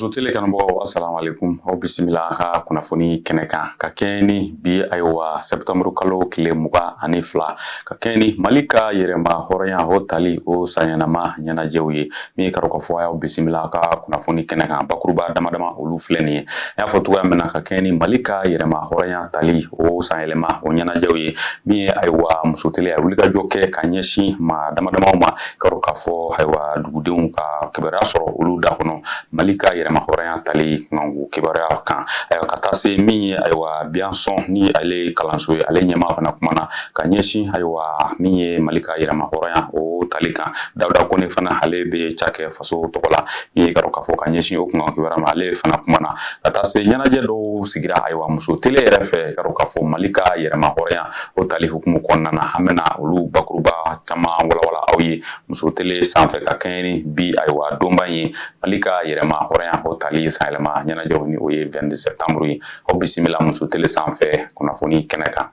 Musotele kanabo assalamu alaikum o bisimila ka kunnafoni kɛnɛ kan ka kɛɲɛ ni bi ayiwa septembre kalo tile 22 ka kɛɲɛ ni Mali ka yɛrɛma hɔrɔnya o tali o sanɲɛnama ɲɛnajɛw ye min ka ka fɔ aw bisimila ka kunnafoni kɛnɛ kan bakuruba damadama olu filɛ nin ye n y'a fɔ cogoya min na ka kɛɲɛ ni Mali ka yɛrɛma hɔrɔnya tali o sanyɛlɛma o ɲɛnajɛw ye min ye ayiwa Musotele a wulikajɔ kɛ ka ɲɛsin maa damadamaw ma ka fɔ ayiwa dugudenw ka kibaruya sɔrɔ olu da kɔnɔ Mali ka yɛrɛma hɔrɔnya tali ngangu kibaruya kan ayiwa ka taa se min ye ayiwa Biansɔn ni ale kalanso ye ale ɲɛmaa fana kumana ka ɲɛsin ayiwa min ye Mali ka yɛrɛma hɔrɔnya o tali kan Dawuda Kone fana ale bɛ cakɛ faso tɔgɔ la min ye ka fɔ ka ɲɛsin o kunkan kibaruya ma ale fana kumana ka taa se ɲɛnajɛ dɔw sigira ayiwa Musotele yɛrɛ fɛ ka fɔ Mali ka yɛrɛma hɔrɔnya o tali hukumu kɔnɔna na an bɛna olu bakuruba caman walawala aw ye Musotele sanfɛ ka kɛɲɛ ni bi ayiwa donba ye Mali ka yɛrɛma hɔrɔnya o tali sanyɛlɛma ɲɛnajɛw ni o ye 22 septembre ye aw bisimila Musotele sanfɛ kunnafoni kɛnɛ kan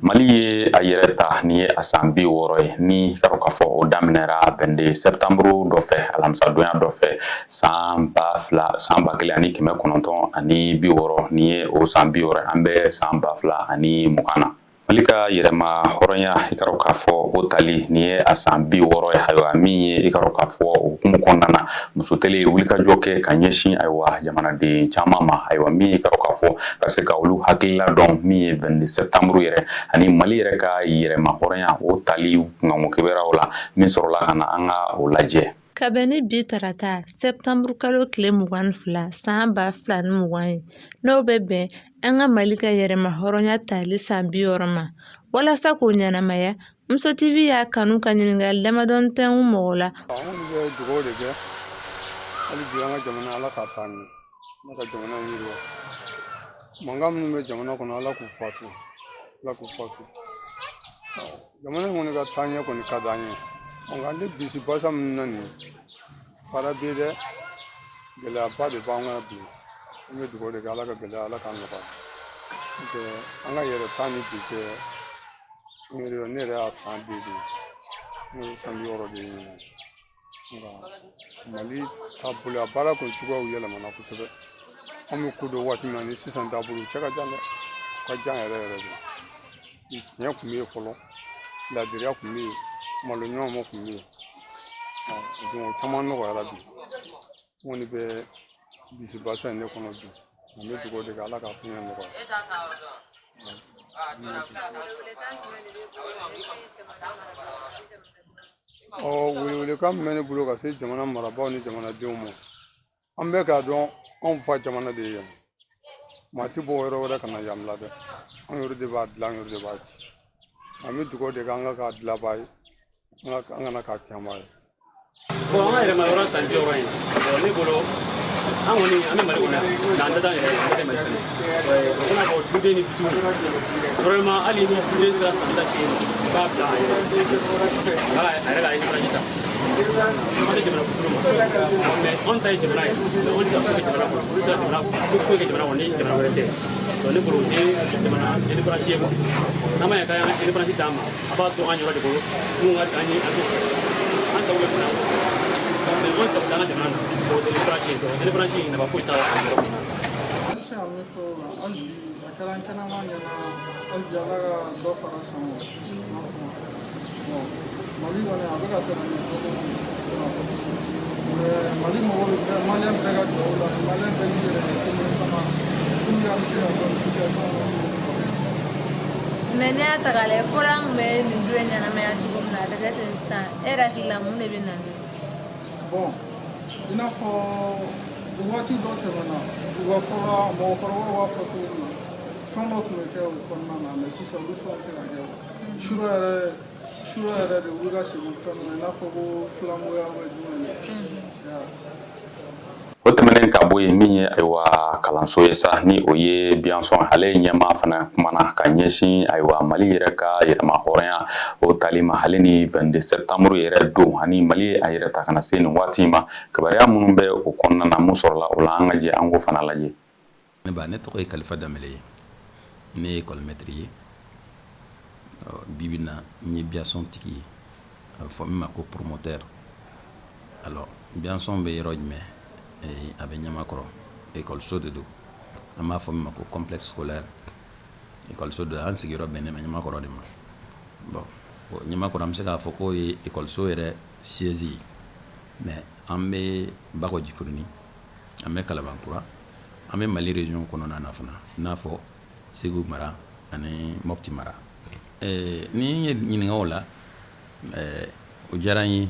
Mali ye a yɛrɛ ta ni ye a san 60 ye ni ka fɔ o daminɛra 22 septembre dɔ fɛ alamisadonya dɔ fɛ san 1960 ni ye o san 60 an bɛ san 2020 na Mali ka yɛrɛma hɔrɔnya i ka fɔ o tali ni ye a san 60 ye ayiwa min ye i ka fɔ o hukumu kɔnɔna na Musotele ye wulikajɔ kɛ ka ɲɛsin ayiwa jamanaden caman ma ayiwa min ye ka fɔ ka se ka olu hakilila dɔn min ye 22 septembre yɛrɛ ani Mali yɛrɛ ka yɛrɛma hɔrɔnya o tali ngangu kibaruyaw la min sɔrɔla ka na an ka o lajɛ ka bɛn ni bi tarata septembre kalo tile 22 san 2020 ye n'o bɛ bɛn an ka Mali ka yɛrɛma hɔrɔnya tali san 60 ma walasa k'o ɲɛnamaya Muso TV y'a kanu ka ɲininkali damadɔni tɛngu mɔgɔ la. Anw bɛ dugawu de kɛ hali bi an ka jamana Ala k'a taa ɲɛ Ala ka jamana yiriwa mankan minnu bɛ jamana kɔnɔ Ala k'u fatu jamana in kɔni ka taa ɲɛ kɔni ka d'an ye nka ni bisi basa minnu na nin fara bɛ dɛ gɛlɛyaba de b'an kan bi an bɛ dugawu de kɛ Ala ka gɛlɛya Ala k'a nɔgɔya n'o an ka yɛrɛ taa ni bi cɛ ne yɛrɛ y'a san bi de ne ye san 60 de ye nka Mali taabolo a baara kun cogoyaw yɛlɛmana kosɛbɛ an bɛ ko dɔn waati min na ni sisan taabolo cɛ ka jan dɛ ka jan yɛrɛ yɛrɛ de tiɲɛ kun bɛ yen fɔlɔ ladiriya kun bɛ yen malo ɲɔgɔnma kun bɛ yen o caman nɔgɔyara bi n kɔni bɛ bisi basa in ne kɔnɔ bi an bɛ dugawu de kɛ Ala k'a kunya nɔgɔya welekan min bɛ ne bolo ka se jamana marabaaw ni jamanadenw ma an bɛ k'a dɔn anw fa jamana de ye yan maa tɛ bɔ yɔrɔ wɛrɛ ka na yan dɛ an yɛrɛ de b'a dilan an yɛrɛ de b'a ci an bɛ dugawu de kɛ an ka k'a dilanbaa ye an kana k'a tiɲɛbaa ye. Bon an ka yɛrɛma hɔrɔnya san 60 in ne bolo an kɔni an bɛ Mali kɔnɔ yan nka an tɛ taa yɛrɛ an tɛ Mali fɛnɛ o kana fɔ duden ni bitu vraiment hali ni duden sera san ta ci i b'a bila a yɛrɛ ka indépendance ta an tɛ jamana kuntigi ma mais anw ta ye jamana ye mais anw tɛ se ka foyi kɛ jamana kɔnɔ olu sera jamana foyi kɛ jamana kɔnɔ ni jamana wɛrɛ tɛ donc ne bolo o tɛ jamana indépendance ye quoi n'an ma ɲɛ k'an ka indépendance d'an ma a b'a to an yɛrɛ de bolo mun ka an ye an sago bɛ kunna mais anw sago t'an ka jamana na o tɛ indépendance in nafa foyi t'a la an yɔrɔ kɔnɔ. An bɛ se ka min fɔ o la hali bi a kɛra an kɛnɛma ɲɛna hali bi Ala ka dɔ fara san o Mali kɔni a bɛ ka tɛmɛ ni Mali mɔgɔw bɛɛ maliyɛn bɛɛ ka dugawu la maliyɛn bɛɛ k'i yɛrɛ kɛ kama puruke an bɛ se ka bɔ nin situation kɔnɔ. Mais ne y'a ta k'a lajɛ fɔlɔ an kun bɛ nin don in ɲɛnamaya cogo min na a tɛ kɛ ten sisan e yɛrɛ hakili la mun de bɛ na n'o ye. Bon i n'a fɔ waati dɔ tɛmɛna mɔgɔkɔrɔbaw b'a fɔ cogo min na fɛn dɔ tun bɛ kɛ o kɔnɔna na mais sisan olu fɛnw tɛ ka kɛ sura yɛrɛ de wuli ka segin fɛn min na i n'a fɔ ko filamuya bɛ jumɛn o tɛmɛnen ka bɔ yen min ye ayiwa kalanso ye sa ni o ye Biansɔn ale ɲɛmaa fana kumana ka ɲɛsin ayiwa Mali yɛrɛ ka yɛrɛma hɔrɔnya o tali ma ale ni 22 septembre yɛrɛ don ani Mali ye a yɛrɛ ta kana se nin waati ma kibaruya minnu bɛ o kɔnɔna na mun sɔrɔla o la an ka jɛ an k'o fana lajɛ. Ne tɔgɔ ye Kalifa Danbɛlɛ ye ne ye école maître ye bibi na n ye Biansɔn tigi ye a bɛ fɔ min ma ko promoteur alors Biansɔn bɛ yɔrɔ jumɛn a bɛ Ɲamakɔrɔ école de don an b'a fɔ min ma ko complexe scolaire école de an sigiyɔrɔ bɛnnen bɛ Ɲamakɔrɔ de ma bon Ɲamakɔrɔ an bɛ se k'a fɔ k'o ye école yɛrɛ siège ye mais an bɛ Bakɔ Jikurunin an bɛ Kalabankura an bɛ Mali région kɔnɔna na fana i n'a fɔ Segu mara ani Mopti mara ni ye ɲininka o la o diyara n ye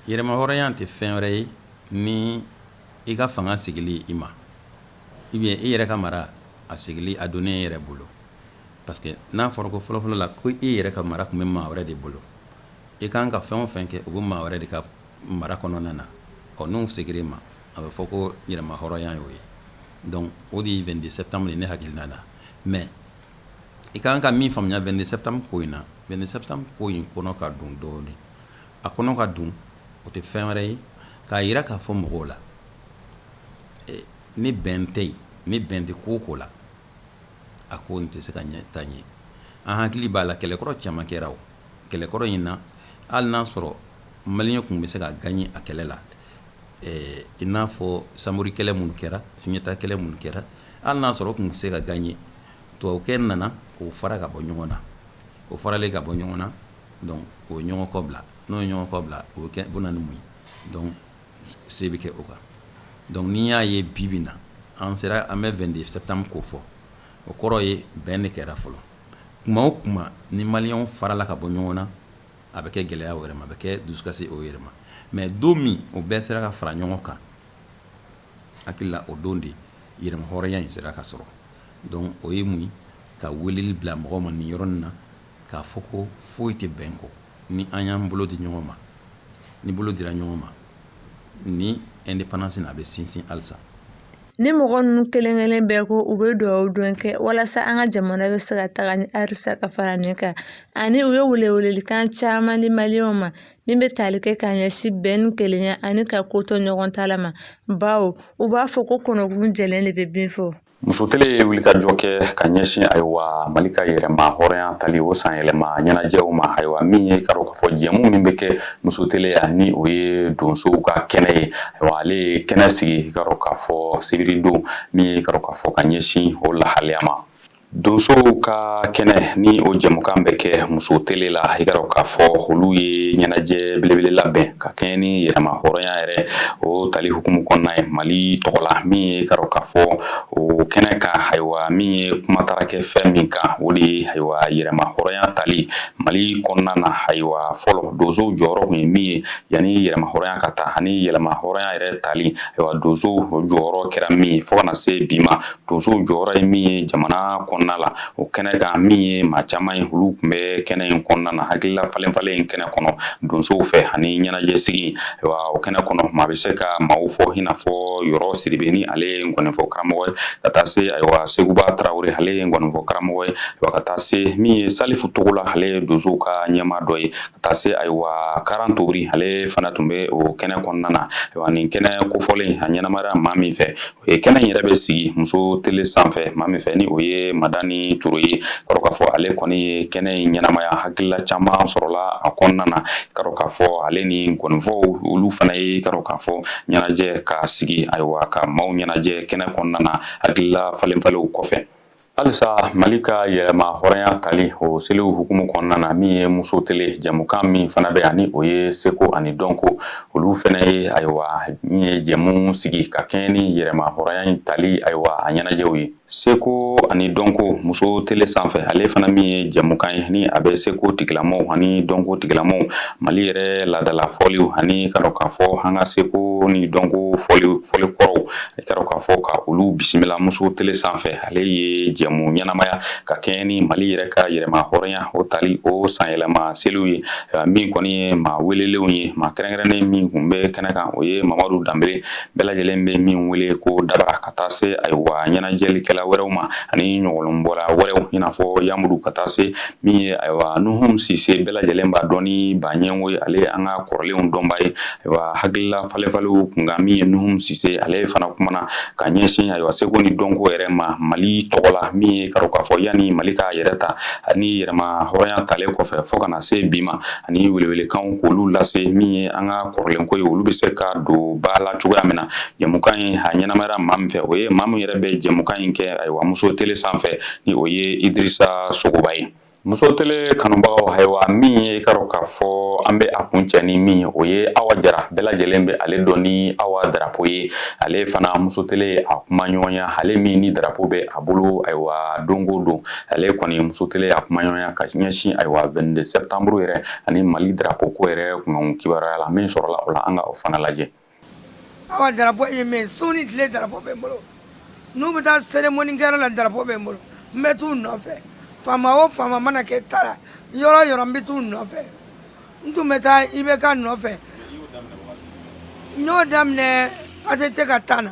yɛrɛma hɔrɔnya tɛ fɛn wɛrɛ ye ni i ka fanga sigili i ma ou bien i yɛrɛ ka mara a sigili a donnen i yɛrɛ bolo parce que n'a fɔra ko fɔlɔfɔlɔ la ko i yɛrɛ ka mara tun bɛ maa wɛrɛ de bolo i kan ka fɛn o fɛn kɛ o bɛ maa wɛrɛ de ka mara kɔnɔna na n'u segir'i ma a bɛ fɔ ko yɛrɛma hɔrɔnya y'o ye donc o de ye 22 septembre ye ne hakilina la mais i kan ka min faamuya 22 septembre ko in na 22 septembre ko in kɔnɔ ka don dɔɔnin a kɔnɔ ka don o tɛ fɛn wɛrɛ ye k'a yira k'a fɔ mɔgɔw la ni bɛn tɛ yen ni bɛn tɛ ko o ko la a ko in tɛ se ka taa ɲɛ an hakili b'a la kɛlɛkɔrɔ caman kɛra o kɛlɛkɔrɔ in na hali n'a sɔrɔ maliyɛn tun bɛ se ka gagner a kɛlɛ la i n'a fɔ Samori kɛlɛ minnu kɛra Sunjata kɛlɛ minnu kɛra hali n'a sɔrɔ o tun bɛ se ka gagner tubabukɛ nana k'o fara ka bɔ ɲɔgɔn na o faralen ka bɔ ɲɔgɔn na donc k'o ɲɔgɔn kɔ bila n'o ye ɲɔgɔn kɔ bila o bɛ kɛ buna ni mun ye donc se bɛ kɛ o kan donc n'i y'a ye bi bi in na an sera an bɛ 22 septembre k'o fɔ o kɔrɔ ye bɛn de kɛra fɔlɔ kuma o kuma ni maliyɛnw farala ka bɔ ɲɔgɔn na a bɛ kɛ gɛlɛya o yɛrɛ ma a bɛ kɛ dusukasi o yɛrɛ ma mais don min o bɛɛ sera ka fara ɲɔgɔn kan hakili la o don de yɛrɛma hɔrɔnya in sera ka sɔrɔ donc o ye mun ye ka weleli bila mɔgɔw ma nin yɔrɔnin na k'a fɔ ko foyi tɛ bɛn kɔ ni an y'an bolo di ɲɔgɔn ma ni bolo dira ɲɔgɔn ma ni indépendance na a bɛ sinsin halisa ni mɔgɔ ninnu kelen kelen bɛɛ ko u bɛ dugawu don kɛ walasa an ka jamana bɛ se ka taga ni halisa ka fara nin kan ani u ye welewelekan caman di maliyɛnw ma min bɛ tali kɛ k'a ɲɛsin bɛn ni kelenya ani ka ko to ɲɔgɔn ta la ma bawo u b'a fɔ ko kɔnɔkun jɛlen de bɛ bin fɔ muso tele ye wulikajɔ kɛ ka ɲɛsin ayiwa Mali ka yɛrɛma hɔrɔnya tali o san yɛlɛma ɲɛnajɛw ma ayiwa min ye k'a dɔn k'a fɔ jɛmu min bɛ kɛ muso tele yan ni o ye donsow ka kɛnɛ ye ayiwa ale ye kɛnɛ sigi k'a dɔn k'a fɔ sibiridon min ye k'a dɔn k'a fɔ ka ɲɛsin o lahalaya ma donsow ka kɛnɛ ni o jɛmukan bɛ kɛ muso tele la i ka dɔn k'a fɔ olu ye ɲɛnajɛ belebele labɛn ka kɛɲɛ ni yɛrɛma hɔrɔnya yɛrɛ o tali hukumu kɔnɔna ye Mali tɔgɔ la min ye ka dɔn k'a fɔ o kɛnɛ kan ayiwa min ye kuma taara kɛ fɛn min kan o de ye ayiwa yɛrɛma hɔrɔnya tali Mali kɔnɔna na ayiwa fɔlɔ donsow jɔyɔrɔ kun ye min ye yanni yɛrɛma hɔrɔnya ka taa ani yɛlɛma hɔrɔnya yɛrɛ tali ayiwa donsow jɔyɔrɔ kɛra min ye fo ka na se bi ma donsow jɔyɔrɔ ye min ye jamana kɔnɔna la o kɛnɛ kan min ye maa caman ye olu tun bɛ kɛnɛ in kɔnɔna na hakilila falen in kɛnɛ kɔnɔ donsow fɛ ani ɲɛnajɛ sigi ayiwa o kɛnɛ kɔnɔ maa bɛ se ka maaw fɔ i n'a fɔ Yɔrɔ Sidibe ni ale ye ngɔnifɔ karamɔgɔ ye ka taa se ayiwa Seguba Tarawele ale ye ngɔnifɔ karamɔgɔ ye ayiwa ka taa se min ye Salifu Togola ale ye donsow ka ɲɛmaa dɔ ye ka taa se ayiwa Karan Tori ale fana tun bɛ o kɛnɛ kɔnɔna na ayiwa nin kɛnɛ kofɔlen a ɲɛnamara maa min fɛ o ye kɛnɛ in yɛrɛ bɛ sigi muso tele sanfɛ maa min fɛ ni o ye Madani Turo ye ka dɔn k'a fɔ ale kɔni ye kɛnɛ in ɲɛnamaya hakilila caman sɔrɔla a kɔnɔna na ka dɔn k'a fɔ ale ni ngɔnifɔw olu fana ye ka dɔn k'a fɔ ɲɛnajɛ ka sigi ayiwa ka maaw ɲɛnajɛ kɛnɛ kɔnɔna na hakilila falenfalenw kɔfɛ halisa Mali ka yɛlɛma hɔrɔnya tali o seliw hukumu kɔnɔna na min ye muso tele jɛmukan min fana bɛ yan ni o ye seko ani dɔnko olu fana ye ayiwa min ye jɛmu sigi ka kɛɲɛ ni yɛlɛma hɔrɔnya in tali ayiwa a ɲɛnajɛw ye seko ani dɔnko muso tele sanfɛ ale fana min ye jɛmukan ye ni a bɛ seko tigilamɔgɔw ani dɔnko tigilamɔgɔw Mali yɛrɛ laadala fɔliw ani ka dɔn k'a fɔ an ka seko ni dɔnko fɔli kɔrɔw ka dɔn k'a fɔ ka olu bisimila muso tele sanfɛ ale ye jɛmu ɲɛnamaya ka kɛɲɛ ni Mali yɛrɛ ka yɛrɛma hɔrɔnya o tali o san yɛlɛma seliw ye min kɔni ye maa welelenw ye maa kɛrɛnkɛrɛnnen min kun bɛ kɛnɛ kan o ye Mamadu Danbele bɛɛ lajɛlen bɛ min wele ko Dabara ka taa se ayiwa ɲɛnajɛlikɛla wɛrɛw ma ani ɲɔgɔlɔnbɔla wɛrɛw i n'a fɔ Yamudu ka taa se min ye ayiwa Nuhum Sise bɛɛ lajɛlen b'a dɔn ni Baɲɛngo ye ale an ka kɔrɔlenw dɔnba ye ayiwa hakilila falenfalenw kun kan min ye Nuhum Sise ale fana kumana ka ɲɛsin ayiwa seko ni dɔnko yɛrɛ ma Mali tɔgɔ la min ye k'a dɔn k'a fɔ yani Mali ka yɛrɛ ta ani yɛrɛma hɔrɔnya talen kɔfɛ fɔ kana se bi ma ani welewelekanw k'olu lase min ye an ka kɔrɔlenko ye olu bɛ se ka don ba la cogoya min na jɛmukan in a ɲɛnamayara maa min fɛ o ye maa min yɛrɛ bɛ jɛmukan in kɛ ayiwa muso tele sanfɛ ni o ye Idrissa Sogoba ye. Muso tele kanubagaw ayiwa min ye k'a dɔn k'a fɔ an bɛ a kuncɛ ni min ye o ye Awa Jara bɛɛ lajɛlen bɛ ale dɔn ni Awa Darapo ye ale fana muso tele a kuma ɲɔgɔnya ale min ni Darapo bɛ a bolo ayiwa don o don ale kɔni muso tele a kuma ɲɔgɔnya ka ɲɛsin ayiwa 22 septembre yɛrɛ ani Mali Darapo ko yɛrɛ kunkan kibaruya la min sɔrɔla o la an ka o fana lajɛ. Awa Darapo ye min su ni tile Darapo bɛ n bolo n'u bɛ taa cérémonie kɛyɔrɔ la Darapo bɛ n bolo n bɛ t'u nɔfɛ faama o faama mana kɛ taara yɔrɔ o yɔrɔ n bɛ t'u nɔfɛ n tun bɛ taa IBK nɔfɛ n y'o daminɛ ATT ka taa na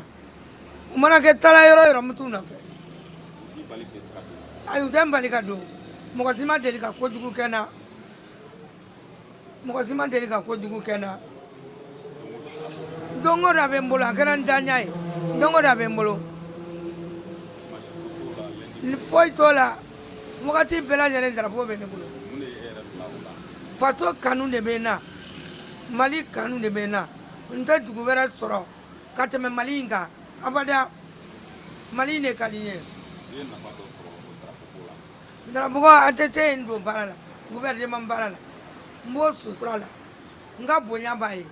u mana kɛ taara yɔrɔ o yɔrɔ n bɛ t'u nɔfɛ ayi u tɛ n bali ka don mɔgɔ si ma deli ka kojugu kɛ n na mɔgɔ si ma deli ka kojugu kɛ n na don o don a bɛ n bolo a kɛra n daɲa ye don o don a bɛ n bolo foyi t'o la wagati bɛɛ lajɛlen Darapo bɛ ne bolo faso kanu de bɛ n na Mali kanu de bɛ n na n tɛ dugu wɛrɛ sɔrɔ ka tɛmɛ Mali in kan abada Mali in de ka di n ye Darapo ATT ye n don baara la gouvernement baara la n b'o sutura la n ka bonya b'a ye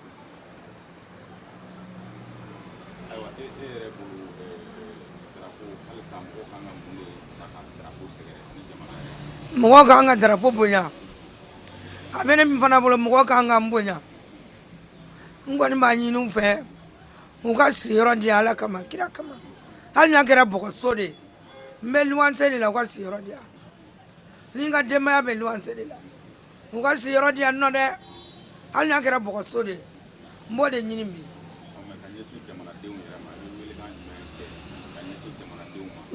mɔgɔ kan ka Darapo bonya a bɛ ne min fana bolo mɔgɔ kan ka n bonya n kɔni b'a ɲini u fɛ u ka siyɔrɔ di Ala kama kira kama hali n'a kɛra bɔgɔso de ye n bɛ luwanse de la u ka siyɔrɔ di yan ni n ka denbaya bɛ luwanse de la u ka siyɔrɔ di yan nɔ dɛ hali n'a kɛra bɔgɔso de ye n b'o de ɲini bi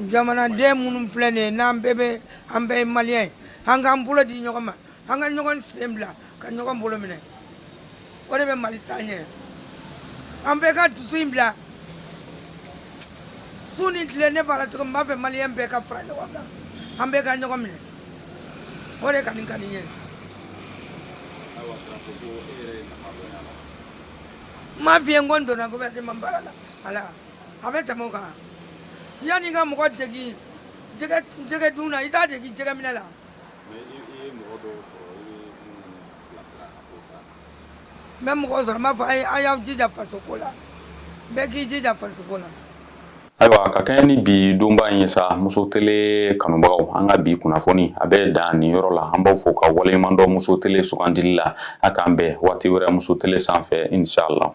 jamanaden minnu filɛ nin ye n'an bɛɛ bɛ an bɛɛ ye maliyɛn ye an k'an bolo di ɲɔgɔn ma an ka ɲɔgɔn sen bila ka ɲɔgɔn bolo minɛ o de bɛ Mali taa ɲɛ an bɛɛ ka dusu in bila su ni tile ne b'a la cogo min n b'a fɛ maliyɛn bɛɛ ka fara ɲɔgɔn kan an bɛɛ ka ɲɔgɔn minɛ o de ka di n ye n m'a f'i ye n ko n donna gouvernement baara la ala a bɛ tɛmɛ o kan yani ka mɔgɔ degi jɛgɛ dun na i t'a degi jɛgɛ minɛ la n bɛ mɔgɔ sɔrɔ n b'a fɔ a y'aw jija fasoko la bɛɛ k'i jija fasoko la ayiwa ka kɛɲɛ ni bi donba in ye sa muso tele kanubagaw an ka bi kunnafoni a bɛ dan nin yɔrɔ la an b'aw fɔ ka waleɲuman dɔn muso tele sugandili la a k'an bɛn waati wɛrɛ muso tele sanfɛ inshallah